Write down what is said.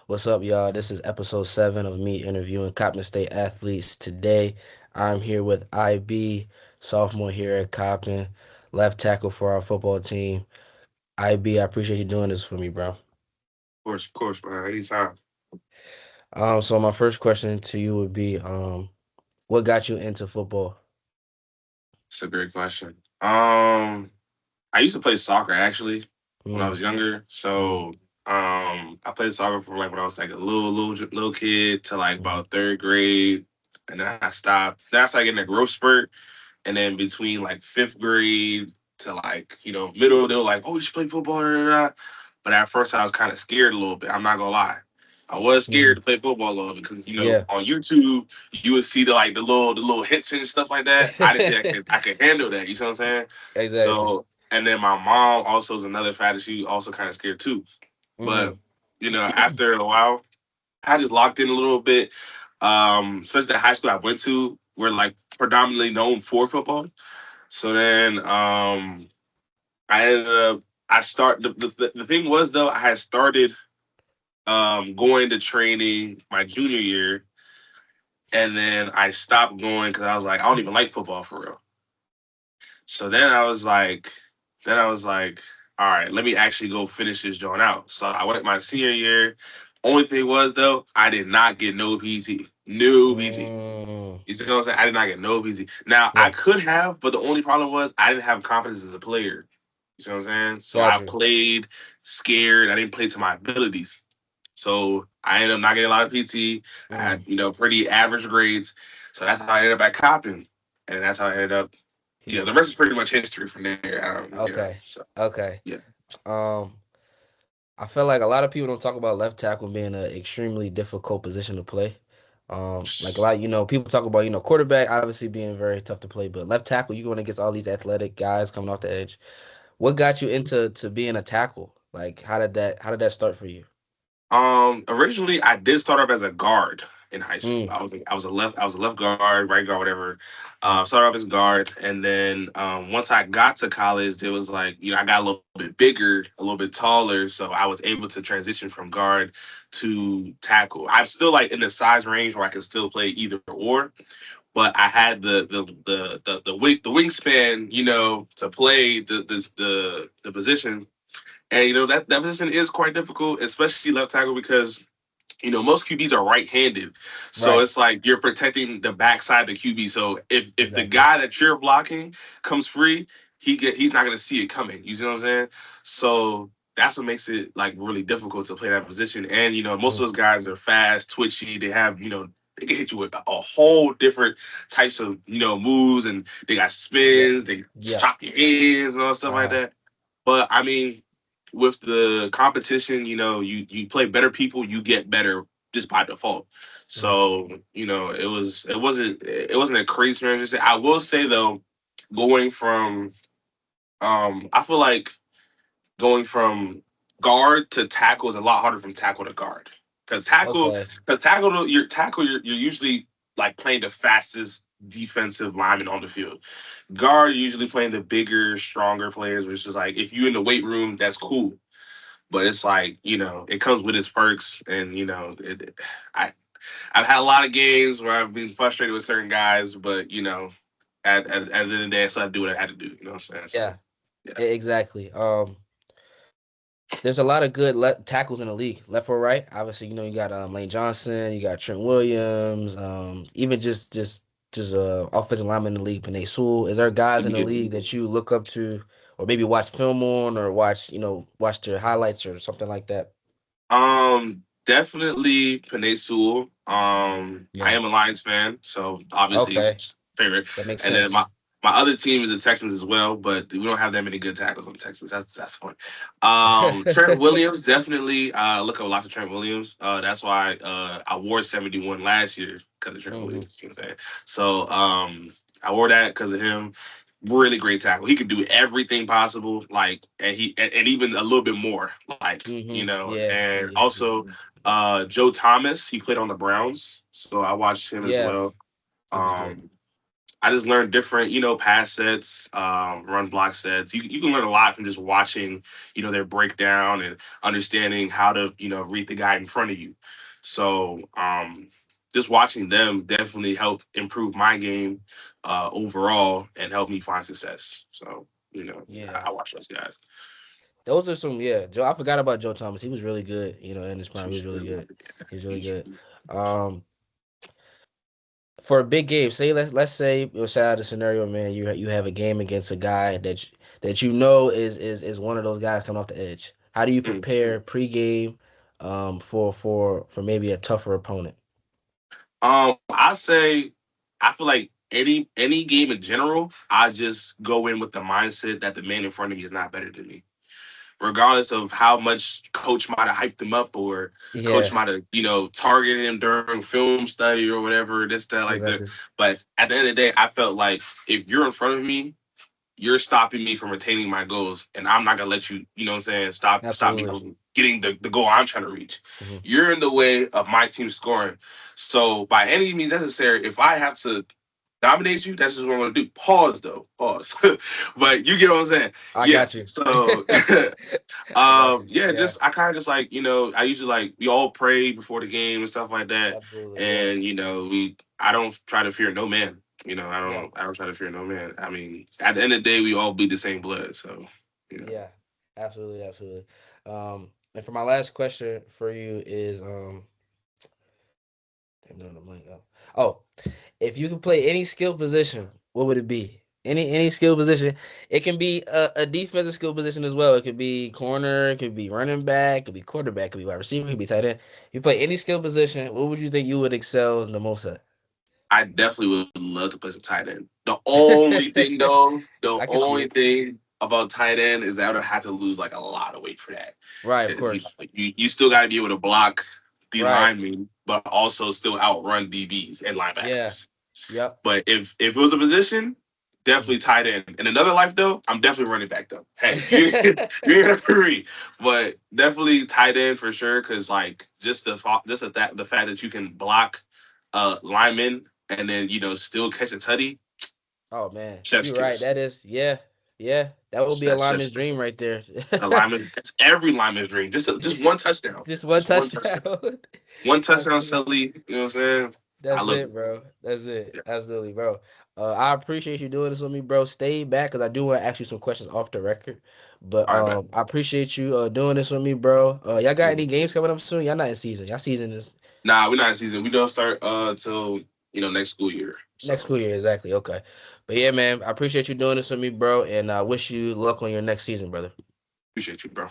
What's up, y'all? This is episode 7 of me interviewing Coppin State athletes. Today, I'm here with IB, sophomore here at Coppin, left tackle for our football team. IB, I appreciate you doing this for me, bro. Of course, man. Anytime. So my first question to you would be, what got you into football? It's a great question. I used to play soccer actually when I Mm, was younger. mm, I played soccer from like when I was like a little kid to like mm, about third grade, and then I stopped. Then I started getting a growth spurt, and then between like fifth grade to like middle, they were like, "Oh, you should play football." Da, da, da. But at first, I was kind of scared a little bit. I'm not gonna lie. I was scared mm. to play football a little bit because Yeah, on YouTube you would see the little hits and stuff like that. I didn't think I could handle that. You know what I'm saying? exactly. So and then my mom also is another factor. She also kind of scared too. But Mm, after a while, I just locked in a little bit. Especially the high school I went to, we're like predominantly known for football. So then I ended up I start the thing was though I had started going to training my junior year, and then I stopped going because I was like I don't even like football for real. So then I was like, all right, let me actually go finish this joint out. So I went my senior year. Only thing was though, I did not get no PT. No PT. mm. You see what I'm saying? I did not get no PT. Now I Yeah, could have, but the only problem was I didn't have confidence as a player. You see what I'm saying? So got I you. played scared. I didn't play to my abilities. So I ended up not getting a lot of PT. I Mm. had, pretty average grades. So that's how I ended up at Coppin. And that's how I ended up. Yeah, the rest is pretty much history from there. I don't, Okay, so okay. yeah. Um, I feel like a lot of people don't talk about left tackle being an extremely difficult position to play. Like a lot, people talk about, quarterback obviously being very tough to play, but left tackle, you're going against all these athletic guys coming off the edge. What got you into being a tackle? Like, how did that start for you? Originally I did start off as a guard in high school. Mm, I was a left guard, right guard, whatever. mm, Started off as guard, and then once I got to college, it was like I got a little bit bigger, a little bit taller, so I was able to transition from guard to tackle. I'm still like in the size range where I can still play either or, but I had the wingspan, to play the position. And that position is quite difficult, especially left tackle, because most QBs are right-handed, so right, it's like you're protecting the backside of the QB. So if the exactly. guy that you're blocking comes free, he's not gonna see it coming. You see what I'm saying? So that's what makes it like really difficult to play that position. And most of Mm, those guys are fast, twitchy. They have they can hit you with a whole different types of moves, and they got yeah, spins. They yeah, chop your hands and all stuff like uh, that. But I mean, with the competition, you play better people, you get better just by default. mm, So it wasn't a crazy transition. I will say though, going from I feel like going from guard to tackle is a lot harder from tackle to guard. Because tackle, okay, because tackle, your tackle, you're usually like playing the fastest defensive lineman on the field. Guard, you're usually playing the bigger, stronger players, which is like if you in the weight room, that's cool. But it's like it comes with its perks, and I I've had a lot of games where I've been frustrated with certain guys, but at the end of the day, I still had to do what I had to do. You know what I'm saying? So yeah, yeah. exactly. There's a lot of good tackles in the league, left or right. Obviously, you got Lane Johnson, you got Trent Williams, even just offensive lineman in the league, Panay Sewell. Is there guys in the league that you look up to, or maybe watch film on, or watch their highlights or something like that? Definitely Panay Sewell. I Yeah. am a Lions fan, so obviously Okay, favorite. that makes And then sense. my other team is the Texans as well, but we don't have that many good tackles on the Texans. That's fun. Trent Williams, definitely look up lots of Trent Williams. That's why I wore 71 last year because of Trent hmm Williams. You know what I'm saying? So I wore that because of him. Really great tackle. He could do everything possible, like, and even a little bit more, like, Yeah, and yeah, yeah, also Joe Thomas. He played on the Browns, so I watched him as yeah. well. He was good. Um, I just learned different, pass sets, run block sets. You can learn a lot from just watching, their breakdown and understanding how to, read the guy in front of you. So just watching them definitely helped improve my game overall and help me find success. So, Yeah. I watch those guys. Those are some, yeah. Joe, I forgot about Joe Thomas. He was really good, in his prime. He was really Sure. good. He was really good. Um, for a big game, say let's say shout out the scenario, man. You have a game against a guy that you know is one of those guys coming off the edge. How do you prepare pregame, for maybe a tougher opponent? I say I feel like any game in general, I just go in with the mindset that the man in front of me is not better than me, regardless of how much coach might have hyped him up or coach Yeah, might have targeted him during film study or whatever this that like that. exactly. But at the end of the day, I felt like if you're in front of me, you're stopping me from attaining my goals, and I'm not gonna let you, what I'm saying, stop me Absolutely. from getting the goal I'm trying to reach. Hmm. You're in the way of my team scoring. So by any means necessary, if I have to dominate you, that's just what I'm gonna do. Pause though. Pause. But you get what I'm saying. I Yeah. got you. So I got you. yeah, Yeah, just I kind of just like, I usually like we all pray before the game and stuff like that. absolutely. Yeah, And we I don't try to fear no man. I yeah, don't try to fear no man. I mean, at the end of the day, we all bleed the same blood. So, you know. yeah. Absolutely, absolutely. And for my last question for you is I'm drawing a blank. Oh, if you could play any skill position, what would it be? Any skill position. It can be a defensive skill position as well. It could be corner, it could be running back, it could be quarterback, it could be wide receiver, it could be tight end. If you play any skill position, what would you think you would excel the most at? I definitely would love to play some tight end. The only thing though, the I can see only it. thing about tight end is that I would have to lose like a lot of weight for that. Right, of Because course. like, you still got to be able to block the Right. linemen, but also still outrun DBs and Yeah. linebackers. Yep. But if it was a position, Mhm. definitely tight end. In another life though, I'm definitely running back though. Hey, you're gonna agree, but definitely tight end for sure. Because like the fact that you can block linemen and then still catch a tutty, Oh man, chef's you're right. kiss. That is, yeah, yeah. That would be a That's lineman's chef's kiss. dream right there. The lineman, that's every lineman's dream. Just one touchdown. Just one Just one touchdown. touchdown. One touchdown, Absolutely. Sully. You know what I'm saying? I That's love it, it. bro. That's it. Yeah. Absolutely, bro. I appreciate you doing this with me, bro. Stay back because I do want to ask you some questions off the record. But All right, man. I appreciate you doing this with me, bro. Y'all got any Mhm. games coming up soon? Y'all not in season. Y'all season is Nah, we're not in season. We don't start till next school year. next So school year, exactly. Okay. But yeah, man, I appreciate you doing this with me, bro, and I wish you luck on your next season, brother. appreciate you, bro.